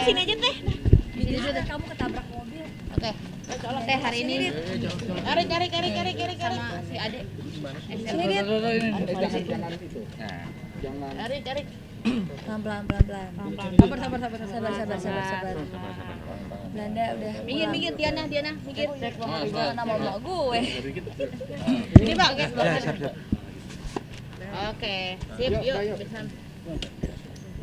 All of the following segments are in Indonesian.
sini aja teh. Kamu ketabrak mobil. Oke. Teh hari ini. Kari. Sama si Ade. Sini Dit. Kari. Pelan-pelan. Sabar. Belanda udah. Minggir Diana, minggir. Nama emak gue. Ini Bang, guys. Oke, sip yuk.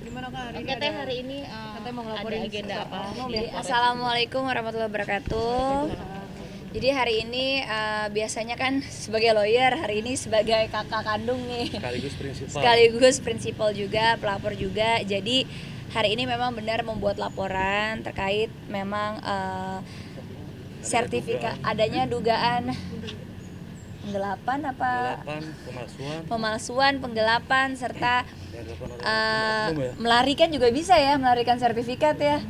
Gimana Kak? Oke teh hari ini Katanya mau ada ngelaporin agenda apa? Jadi, Assalamualaikum warahmatullahi wabarakatuh. Jadi hari ini biasanya kan sebagai lawyer, hari ini sebagai kakak kandung nih. Sekaligus prinsipal juga, pelapor juga. Jadi hari ini memang benar membuat laporan terkait memang sertifikat adanya dugaan pemalsuan, penggelapan serta melarikan juga bisa ya, melarikan sertifikat ya.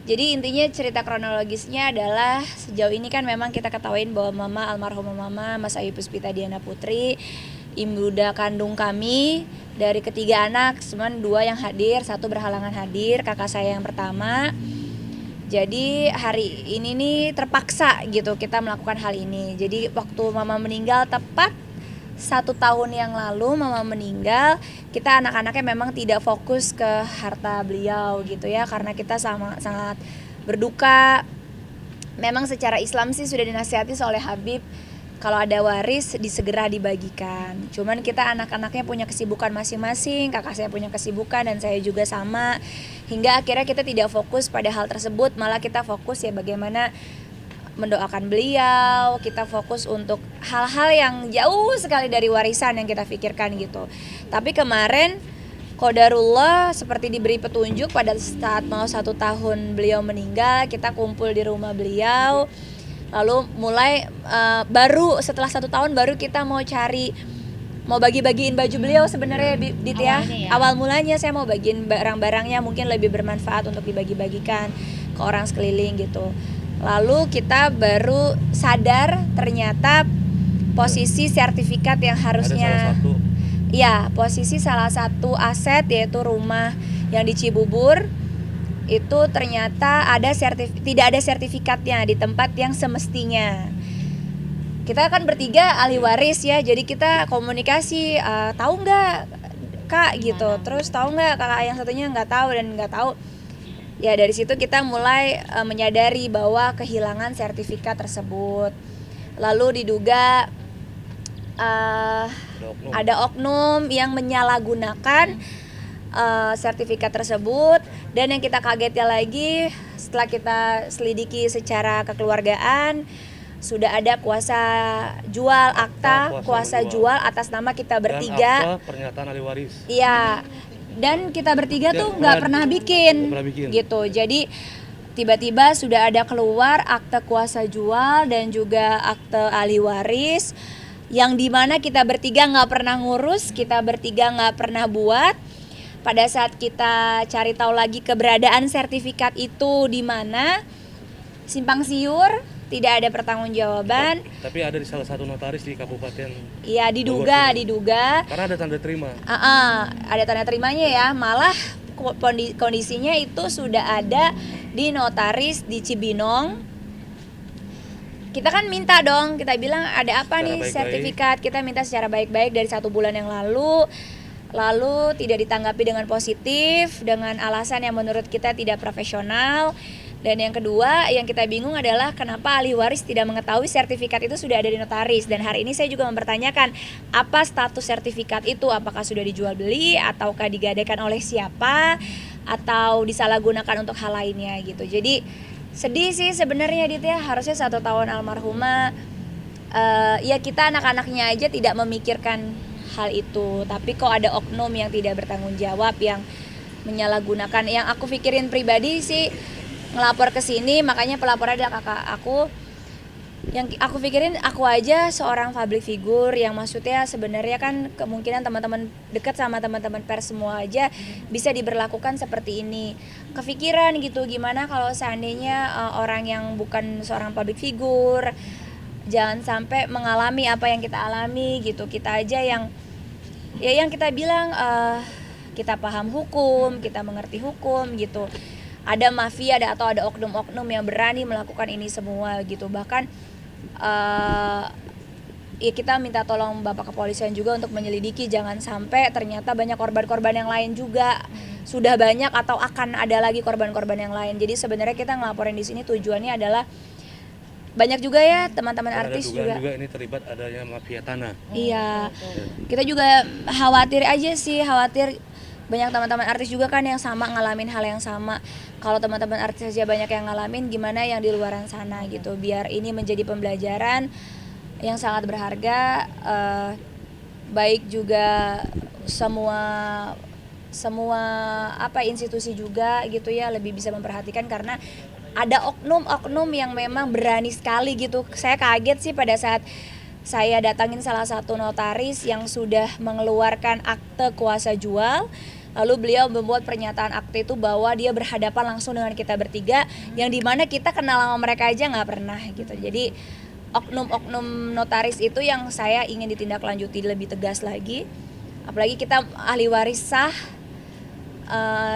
Jadi intinya cerita kronologisnya adalah sejauh ini kan memang kita ketahuin bahwa almarhumah mama Mas Ayu Puspita Diana Putri, ibunda kandung kami, dari ketiga anak, cuman 2 yang hadir, 1 berhalangan hadir, kakak saya yang pertama. Jadi hari ini nih terpaksa gitu kita melakukan hal ini. Jadi waktu mama meninggal tepat 1 tahun yang lalu mama meninggal, kita anak-anaknya memang tidak fokus ke harta beliau gitu ya, karena kita sangat berduka. Memang secara Islam sih sudah dinasihati oleh Habib kalau ada waris disegera dibagikan. Cuman kita anak-anaknya punya kesibukan masing-masing, kakak saya punya kesibukan dan saya juga sama. Hingga akhirnya kita tidak fokus pada hal tersebut, malah kita fokus ya bagaimana mendoakan beliau, kita fokus untuk hal-hal yang jauh sekali dari warisan yang kita pikirkan gitu. Tapi kemarin qadarullah seperti diberi petunjuk pada saat mau 1 tahun beliau meninggal, kita kumpul di rumah beliau. Lalu mulai baru setelah 1 tahun baru kita mau bagi-bagiin baju beliau sebenarnya Dit ya. Awal mulanya saya mau bagiin barang-barangnya mungkin lebih bermanfaat untuk dibagi-bagikan ke orang sekeliling gitu. Lalu kita baru sadar ternyata posisi sertifikat yang harusnya posisi salah satu aset yaitu rumah yang di Cibubur itu ternyata tidak ada sertifikatnya di tempat yang semestinya. Kita kan bertiga ahli waris ya, jadi kita komunikasi, tahu nggak Kak gitu, terus tahu nggak kakak yang satunya nggak tahu. Ya dari situ kita mulai menyadari bahwa kehilangan sertifikat tersebut. Lalu diduga ada oknum yang menyalahgunakan sertifikat tersebut. Dan yang kita kagetnya lagi setelah kita selidiki secara kekeluargaan, sudah ada kuasa jual kuasa jual atas nama kita bertiga. Dan pernyataan ahli waris. Iya. Dan kita bertiga tuh nggak pernah bikin gitu. Jadi tiba-tiba sudah ada keluar akte kuasa jual dan juga akte ahli waris yang dimana kita bertiga nggak pernah ngurus, kita bertiga nggak pernah buat. Pada saat kita cari tahu lagi keberadaan sertifikat itu di mana, simpang siur, tidak ada pertanggungjawaban. Tapi ada di salah satu notaris di kabupaten. Iya, diduga. Karena ada tanda terima. Ada tanda terimanya ya. Malah kondisinya itu sudah ada di notaris di Cibinong. Kita kan minta dong, kita bilang ada apa nih sertifikat. Kita minta secara baik-baik dari 1 bulan yang lalu. Lalu tidak ditanggapi dengan positif, dengan alasan yang menurut kita tidak profesional. Dan yang kedua, yang kita bingung adalah kenapa ahli waris tidak mengetahui sertifikat itu sudah ada di notaris. Dan hari ini saya juga mempertanyakan apa status sertifikat itu, apakah sudah dijual beli ataukah digadaikan oleh siapa atau disalahgunakan untuk hal lainnya gitu. Jadi sedih sih sebenarnya Dit ya, harusnya 1 tahun almarhumah ya kita anak-anaknya aja tidak memikirkan hal itu. Tapi kok ada oknum yang tidak bertanggung jawab, yang menyalahgunakan. Yang aku pikirin pribadi sih ngelapor ke sini, makanya pelapor adalah kakak aku. Yang aku pikirin aku aja seorang public figure yang maksudnya sebenarnya kan kemungkinan teman-teman dekat sama teman-teman pers semua aja bisa diberlakukan seperti ini. Kepikiran gitu gimana kalau seandainya orang yang bukan seorang public figure jangan sampai mengalami apa yang kita alami gitu. Kita aja yang kita bilang kita paham hukum, kita mengerti hukum gitu. ada mafia atau ada oknum-oknum yang berani melakukan ini semua gitu. Bahkan ya kita minta tolong Bapak Kepolisian juga untuk menyelidiki, jangan sampai ternyata banyak korban-korban yang lain juga. Sudah banyak atau akan ada lagi korban-korban yang lain. Jadi sebenarnya kita ngelaporin di sini tujuannya adalah banyak juga ya teman-teman artis juga ini terlibat adanya mafia tanah. Iya. Kita juga khawatir aja sih, khawatir banyak teman-teman artis juga kan yang sama ngalamin hal yang sama. Kalau teman-teman artis aja banyak yang ngalamin, gimana yang di luaran sana gitu. Biar ini menjadi pembelajaran yang sangat berharga, baik juga semua institusi juga gitu ya lebih bisa memperhatikan, karena ada oknum-oknum yang memang berani sekali gitu. Saya kaget sih pada saat saya datangin salah satu notaris yang sudah mengeluarkan akte kuasa jual. Lalu beliau membuat pernyataan akte itu bahwa dia berhadapan langsung dengan kita bertiga, yang dimana kita kenal sama mereka aja nggak pernah gitu. Jadi oknum-oknum notaris itu yang saya ingin ditindaklanjuti lebih tegas lagi. Apalagi kita ahli waris sah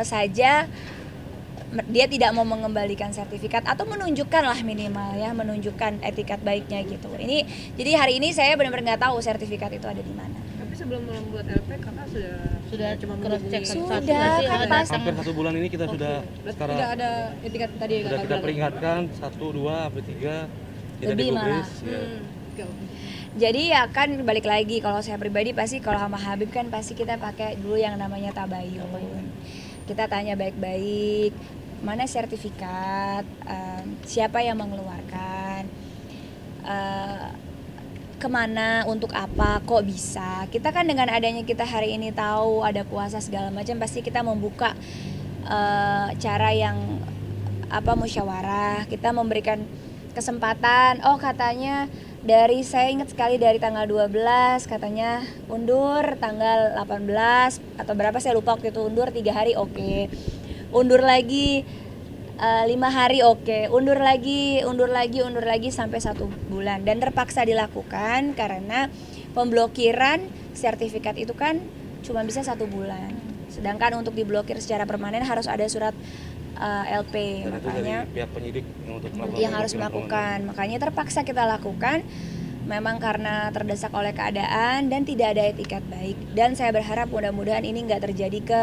saja dia tidak mau mengembalikan sertifikat atau menunjukkan lah minimal ya, menunjukkan etikat baiknya gitu. Ini jadi hari ini saya benar-benar nggak tahu sertifikat itu ada di mana. Tapi sebelum membuat LP kakak sudah Cuma cross check Sudah, kan pas Hampir 1 bulan ini kita sudah secara tidak ada etikat tadi sudah kita peringatkan 1, 2, sampai 3 tidak Lebih digubris. Ya. Jadi ya kan balik lagi, kalau saya pribadi pasti kalau sama Habib kan pasti kita pakai dulu yang namanya tabayun. Kita tanya baik-baik, mana sertifikat, siapa yang mengeluarkan, kemana, untuk apa, kok bisa. Kita kan dengan adanya kita hari ini tahu ada puasa segala macam, pasti kita membuka cara yang musyawarah. Kita memberikan kesempatan, katanya saya ingat sekali dari tanggal 12 katanya undur tanggal 18 atau berapa saya lupa waktu itu, undur 3 hari oke. Undur lagi 5 hari oke. Undur lagi sampai 1 bulan, dan terpaksa dilakukan karena pemblokiran sertifikat itu kan cuma bisa 1 bulan. Sedangkan untuk diblokir secara permanen harus ada surat LP, Dan makanya itu dari pihak penyidik yang harus melakukan. Makanya terpaksa kita lakukan, memang karena terdesak oleh keadaan dan tidak ada etikat baik. Dan saya berharap mudah-mudahan ini nggak terjadi ke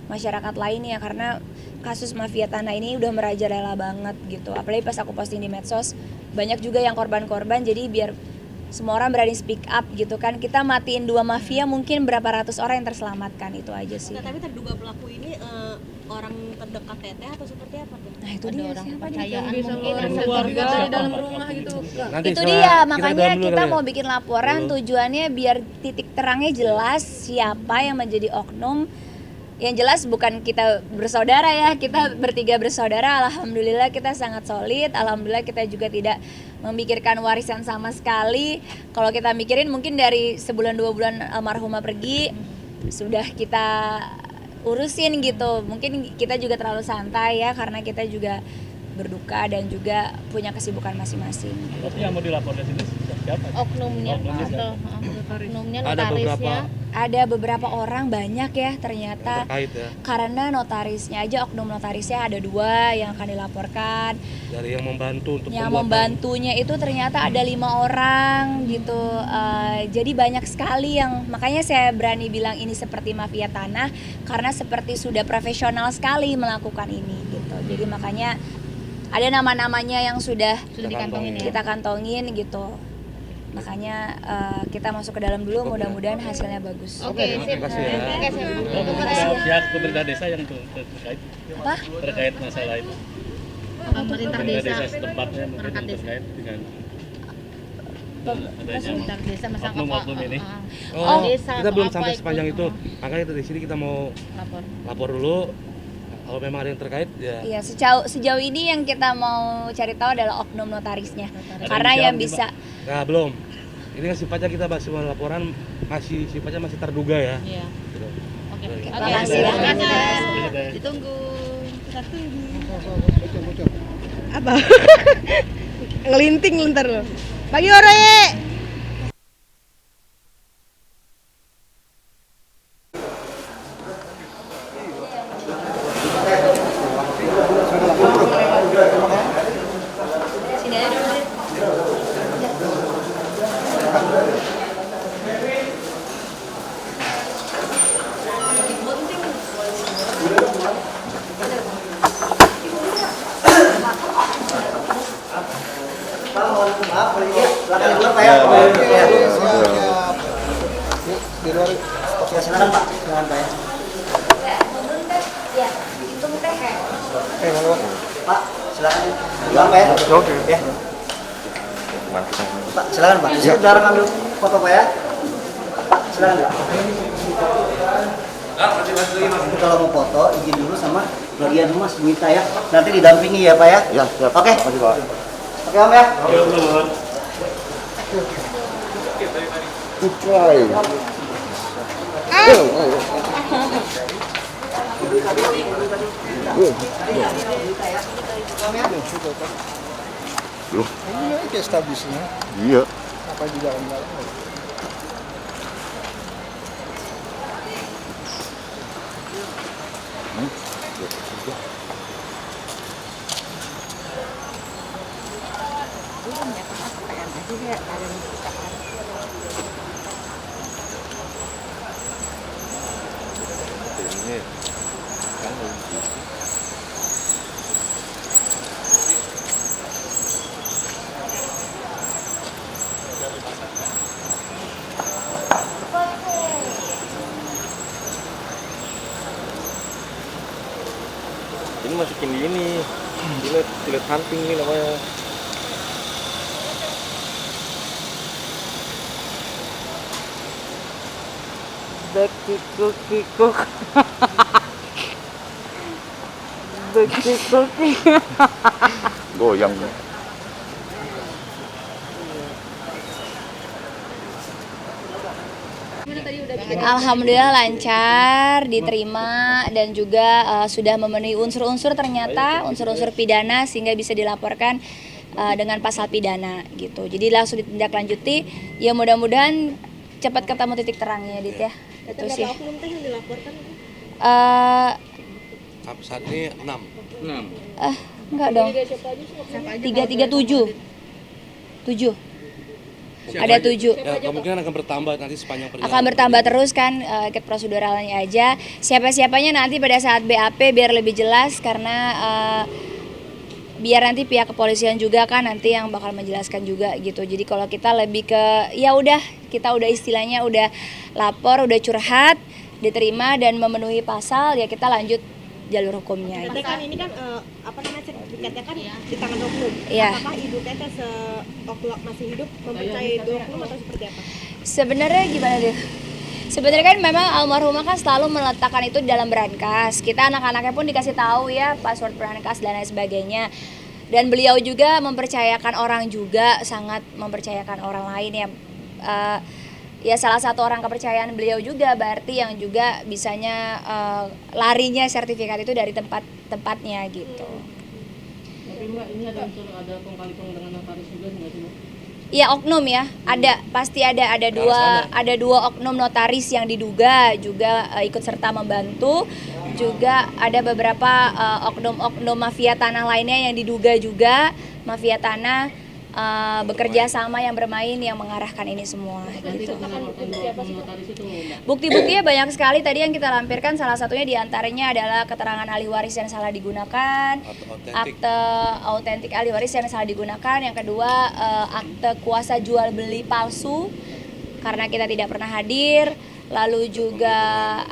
masyarakat lainnya, karena kasus mafia tanah ini udah merajalela banget gitu. Apalagi pas aku posting di medsos, banyak juga yang korban-korban. Jadi biar semua orang berani speak up gitu kan. Kita matiin 2 mafia, mungkin berapa ratus orang yang terselamatkan, itu aja sih. Nah, tapi terduga pelaku ini orang terdekat Teteh atau seperti apa tuh? Nah itu Ada dia orang siapa nih? kepercayaan Bisa mungkin orang yang keluarga terdekat. di dalam rumah gitu. Nanti Itu setelah- dia, kita makanya doain dulu kita kali ya. mau bikin laporan tujuannya biar titik terangnya jelas siapa yang menjadi oknum. Yang jelas bukan kita bersaudara ya, kita bertiga bersaudara, alhamdulillah kita sangat solid, alhamdulillah kita juga tidak memikirkan warisan sama sekali. Kalau kita mikirin mungkin dari sebulan 2 bulan almarhumah pergi sudah kita urusin gitu. Mungkin kita juga terlalu santai ya, karena kita juga berduka dan juga punya kesibukan masing-masing. Tapi yang mau dilapor di sini siapa? Oknumnya Oknumnya atau oknumnya Ada notarisnya. Ada beberapa orang, banyak ya ternyata. terkait ya, Karena notarisnya aja, oknum notarisnya ada 2 yang akan dilaporkan. dari yang membantu untuk Yang pembuatan. membantunya itu ternyata ada 5 orang gitu. Jadi banyak sekali yang, makanya saya berani bilang ini seperti mafia tanah, karena seperti sudah profesional sekali melakukan ini gitu. Jadi makanya ada nama-namanya yang sudah Dikantongin ya. kita kantongin gitu. Makanya kita masuk ke dalam dulu, mudah-mudahan hasilnya bagus. Oke, sip. Terima kasih ya. Oke, sip. Pihak pemerintah desa yang terkait Apa? terkait masalah itu. Pemerintah desa. setempatnya mungkin Perangkat yang desa. terkait dengan Pemerintah desa masa oknum-oknum ini. Oh, desa kita atau belum apa sampai ikut, sepanjang itu. Makanya dari sini kita mau lapor. lapor dulu. Kalau memang ada yang terkait ya. Iya, sejauh ini yang kita mau cari tahu adalah oknum notarisnya. Karena inisial yang mungkin, bisa Nah, belum. Ini kan sifatnya kita masih laporan, masih sifatnya masih terduga ya. Iya. Gitu. Oke. Oke. Terima kasih ya. Terima kasih. Jadi, Ditunggu. Kita tunggu. Apa? Ngelinting ntar lo. Pagi ore. Silakan dulu Pak ya. Ya. Di luar. Ya silakan Pak. Silakan Pak ya. Pak, silakan. Silakan Pak ya. Oke. Ya. Pak, silakan Pak. Saudara ngambil foto Pak ya. Pak, silakan Pak. Kalau mau foto, izin dulu sama bagian Mas Mita ya. Nanti didampingi ya Pak ya. Ya, siap. Oke. Makasih, Pak. Oke Om ya. Try. Loh, Ini kayak statusnya. iya. Apa juga enggak. Ini masukin di ini. Tilet hunting ini namanya. Bekikuk. Goyang. Alhamdulillah lancar, diterima dan juga sudah memenuhi unsur-unsur ternyata unsur-unsur pidana sehingga bisa dilaporkan dengan pasal pidana gitu. Jadi langsung ditindaklanjuti. Ya mudah-mudahan cepat ketemu titik terangnya, Dit ya. Itu sih. Berapa oknum teh yang dilaporkan? Sampai saat ini 6. Enggak dong. 337. 7. Ada 7. Ya, kemungkinan akan bertambah nanti sepanjang perjalanan. Akan bertambah terus kan, ikut proseduralnya aja. Siapa-siapanya nanti pada saat BAP biar lebih jelas karena biar nanti pihak kepolisian juga kan nanti yang bakal menjelaskan juga gitu. Jadi kalau kita lebih ke ya udah kita udah istilahnya udah lapor, udah curhat, diterima dan memenuhi pasal ya kita lanjut jalur hukumnya. Teteh kan ini kan apa namanya sertifikatnya kan di tangan oknum. Iya. Apakah ibu teteh masih hidup mempercayai itu oknum atau seperti apa? Sebenarnya gimana deh? Sebenarnya kan memang almarhumah kan selalu meletakkan itu di dalam berangkas. Kita anak-anaknya pun dikasih tahu ya password berangkas dan lain sebagainya. Dan beliau juga mempercayakan orang juga, sangat mempercayakan orang lain ya. Ya salah satu orang kepercayaan beliau juga berarti yang juga bisanya larinya sertifikat itu dari tempatnya gitu. Tapi Mbak, ini ada unsur ada kong-kali-kong dengan notaris juga nggak sih Mbak? Iya oknum ya, pasti ada dua oknum notaris yang diduga juga ikut serta membantu, juga ada beberapa oknum mafia tanah lainnya yang diduga juga mafia tanah bekerja sama yang bermain yang mengarahkan ini semua. Gitu. Bukti-buktinya banyak sekali tadi yang kita lampirkan, salah satunya diantaranya adalah keterangan ahli waris yang salah digunakan, akte autentik ahli waris yang salah digunakan, yang kedua akte kuasa jual beli palsu karena kita tidak pernah hadir, lalu juga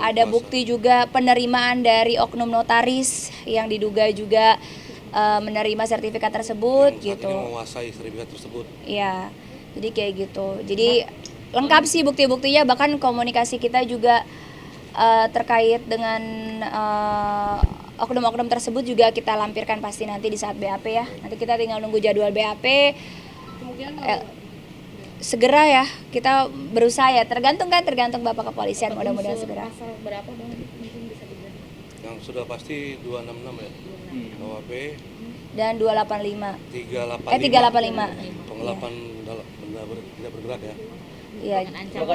ada bukti juga penerimaan dari oknum notaris yang diduga juga menerima sertifikat tersebut yang gitu. Menguasai sertifikat tersebut. Iya. Jadi kayak gitu. Jadi lengkap sih bukti-buktinya, bahkan komunikasi kita juga terkait dengan oknum-oknum tersebut juga kita lampirkan pasti nanti di saat BAP ya. Nanti kita tinggal nunggu jadwal BAP. Segera ya, kita berusaha ya. Tergantung Bapak Kepolisian, mudah-mudahan segera. Pasal berapa Bang? Mungkin bisa dijelaskan. Yang sudah pasti 266 ya. KUHP dan 285. 385. 385. Penggelapan benda tidak bergerak ya. Iya.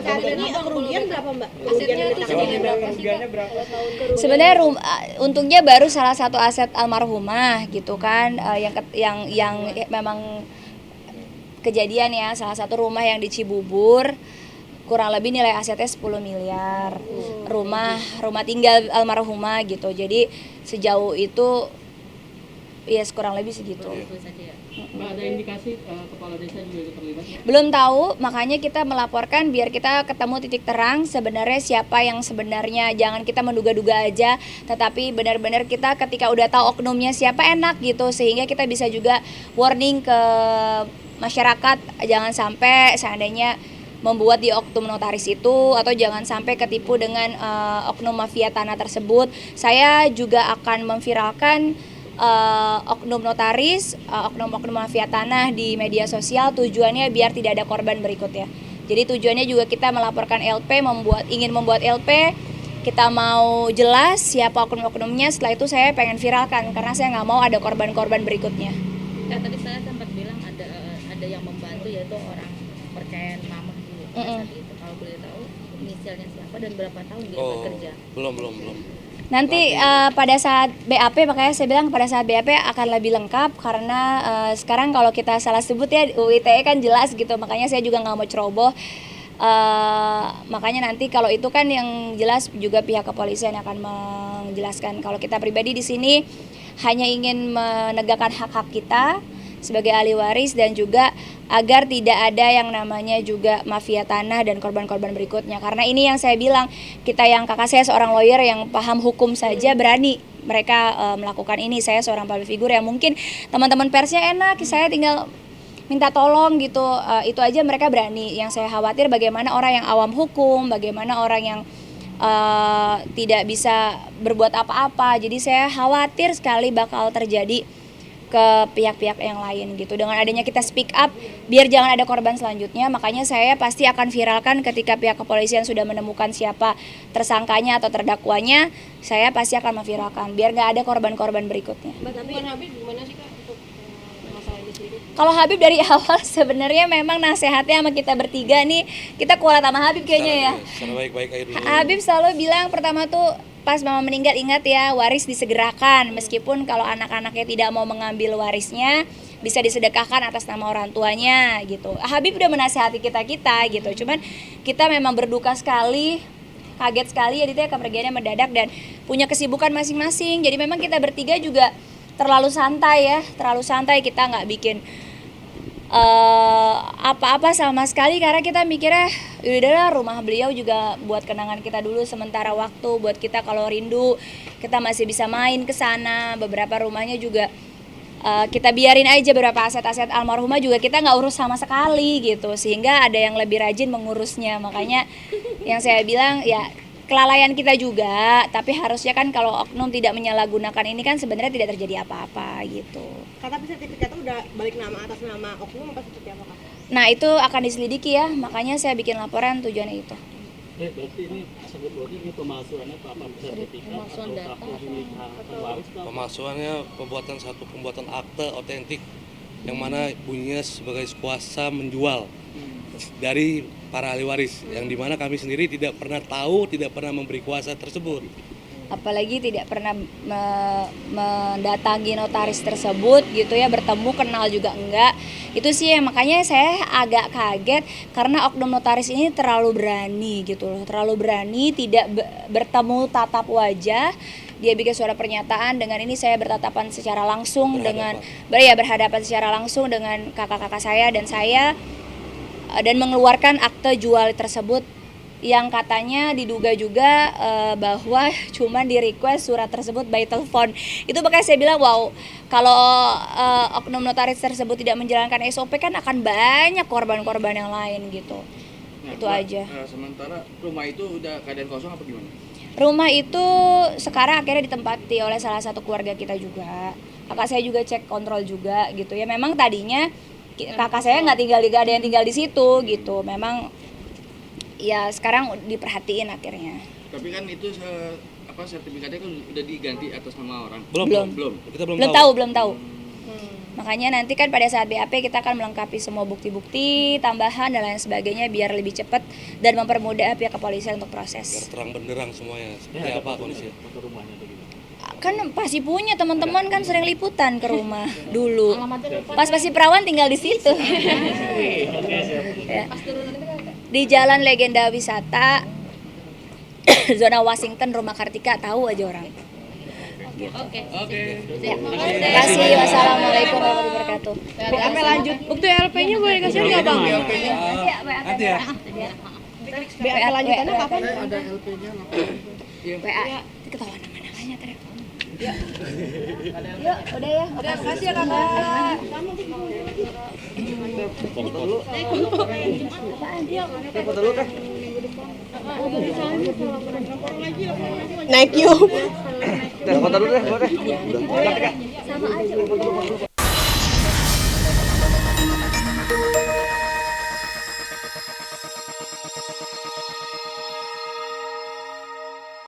Saat ini kerugian berapa Mbak? Asetnya itu sebenarnya berapa sih Kak? Sebenarnya untungnya baru salah satu aset almarhumah gitu kan, yang memang kejadian ya, salah satu rumah yang di Cibubur kurang lebih nilai asetnya 10 miliar. Rumah tinggal almarhumah gitu. Jadi sejauh itu ya kurang lebih segitu. Mbak, ada indikasi kepala desa juga ikut terlibat? Belum tahu, makanya kita melaporkan biar kita ketemu titik terang sebenarnya siapa yang sebenarnya. Jangan kita menduga-duga aja, tetapi benar-benar kita ketika udah tahu oknumnya siapa enak gitu, sehingga kita bisa juga warning ke masyarakat, jangan sampai seandainya membuat di oknum notaris itu, atau jangan sampai ketipu dengan oknum mafia tanah tersebut. Saya juga akan memviralkan oknum notaris, oknum-oknum mafia tanah di media sosial, tujuannya biar tidak ada korban berikutnya. Jadi tujuannya juga kita melaporkan LP, ingin membuat LP, kita mau jelas siapa oknum-oknumnya. Setelah itu saya pengen viralkan karena saya nggak mau ada korban-korban berikutnya. Tadi saya sempat bilang ada yang membantu, yaitu orang percayaan mama dulu saat itu. Kalau boleh tahu inisialnya siapa dan berapa tahun dia bekerja? Belum. Nanti pada saat BAP, makanya saya bilang pada saat BAP akan lebih lengkap karena sekarang kalau kita salah sebut ya UU ITE kan jelas gitu, makanya saya juga nggak mau ceroboh. Makanya nanti kalau itu kan yang jelas juga pihak kepolisian akan menjelaskan. Kalau kita pribadi di sini hanya ingin menegakkan hak-hak kita sebagai ahli waris dan juga agar tidak ada yang namanya juga mafia tanah dan korban-korban berikutnya. Karena ini yang saya bilang, kita yang kakak saya seorang lawyer yang paham hukum saja berani mereka melakukan ini. Saya seorang public figure yang mungkin teman-teman persnya enak, saya tinggal minta tolong gitu, itu aja mereka berani. Yang saya khawatir bagaimana orang yang awam hukum, bagaimana orang yang tidak bisa berbuat apa-apa. Jadi saya khawatir sekali bakal terjadi ke pihak-pihak yang lain gitu. Dengan adanya kita speak up, biar jangan ada korban selanjutnya, makanya saya pasti akan viralkan ketika pihak kepolisian sudah menemukan siapa tersangkanya atau terdakwanya, saya pasti akan memviralkan, biar nggak ada korban-korban berikutnya. Mbak, tapi Habib gimana sih Kak untuk masalah ini sendiri? Kalau Habib dari awal sebenarnya memang nasehatnya sama kita bertiga nih, kita kuat sama Habib kayaknya ya. Secara baik-baik aja dulu. Habib selalu bilang pertama tuh, pas mama meninggal ingat ya, waris disegerakan. Meskipun kalau anak-anaknya tidak mau mengambil warisnya, bisa disedekahkan atas nama orang tuanya gitu. Habib udah menasihati kita gitu. Cuman kita memang berduka sekali, kaget sekali ya dia kepergiannya mendadak dan punya kesibukan masing-masing. Jadi memang kita bertiga juga terlalu santai, kita nggak bikin apa-apa sama sekali karena kita mikirnya udahlah rumah beliau juga buat kenangan kita dulu sementara waktu, buat kita kalau rindu kita masih bisa main ke sana. Beberapa rumahnya juga kita biarin aja, beberapa aset-aset almarhumah juga kita nggak urus sama sekali gitu, sehingga ada yang lebih rajin mengurusnya. Makanya yang saya bilang ya kelalaian kita juga, tapi harusnya kan kalau oknum tidak menyalahgunakan ini kan sebenarnya tidak terjadi apa-apa gitu. Kata sertifikatnya udah balik nama atas nama oknum apa seperti apa Kak? Nah itu akan diselidiki ya, makanya saya bikin laporan tujuannya itu. Berarti ini pemalsuannya apa sertifikat atau kartu milik waris? Pemalsuannya pembuatan akte otentik yang mana bunyinya sebagai kuasa menjual dari para ahli waris, yang dimana kami sendiri tidak pernah tahu, tidak pernah memberi kuasa tersebut. Apalagi tidak pernah mendatangi notaris tersebut gitu ya, bertemu, kenal juga enggak. Itu sih yang makanya saya agak kaget karena oknum notaris ini terlalu berani gitu loh, terlalu berani, tidak bertemu tatap wajah. Dia bikin suara pernyataan, dengan ini saya bertatapan secara langsung berhadapan secara langsung dengan kakak-kakak saya dan mengeluarkan akte jual tersebut yang katanya diduga juga bahwa cuma di request surat tersebut by telepon. Itu makanya saya bilang wow, kalau oknum notaris tersebut tidak menjalankan SOP kan akan banyak korban-korban yang lain gitu. Nah, itu aja. Sementara rumah itu udah keadaan kosong apa gimana? Rumah itu sekarang akhirnya ditempati oleh salah satu keluarga kita juga. Kakak saya juga cek kontrol juga gitu ya. Memang tadinya kakak saya nggak ada yang tinggal di situ gitu. Memang ya sekarang diperhatiin akhirnya. Tapi kan itu sertifikatnya kan udah diganti atas nama orang. Belum. Kita belum tahu. Makanya nanti kan pada saat BAP kita akan melengkapi semua bukti-bukti tambahan dan lain sebagainya biar lebih cepat dan mempermudah pihak kepolisian untuk proses. Biar terang benderang semuanya. Seperti apa kondisinya? Kan pasti punya teman-teman kan sering liputan ke rumah dulu. Pas masih perawan tinggal di situ. Ya. Di Jalan Legenda Wisata, zona Washington, Rumah Kartika, tahu aja orang. gitu. Oke. Ya. Terima kasih. Wassalamualaikum warahmatullahi wabarakatuh. BAP lanjut. Bukti LP-nya boleh dikasih nggak Bang? Nanti ya. BAP lanjutannya kapan? Ada LP-nya. WA. Ketahuan nama-namanya tadi. Yuk, udah ya. Oke, makasih ya Kakak. Foto dulu. Apaan? Foto dulu teh. Naik yuk. Foto dulu deh, boleh. Sama aja.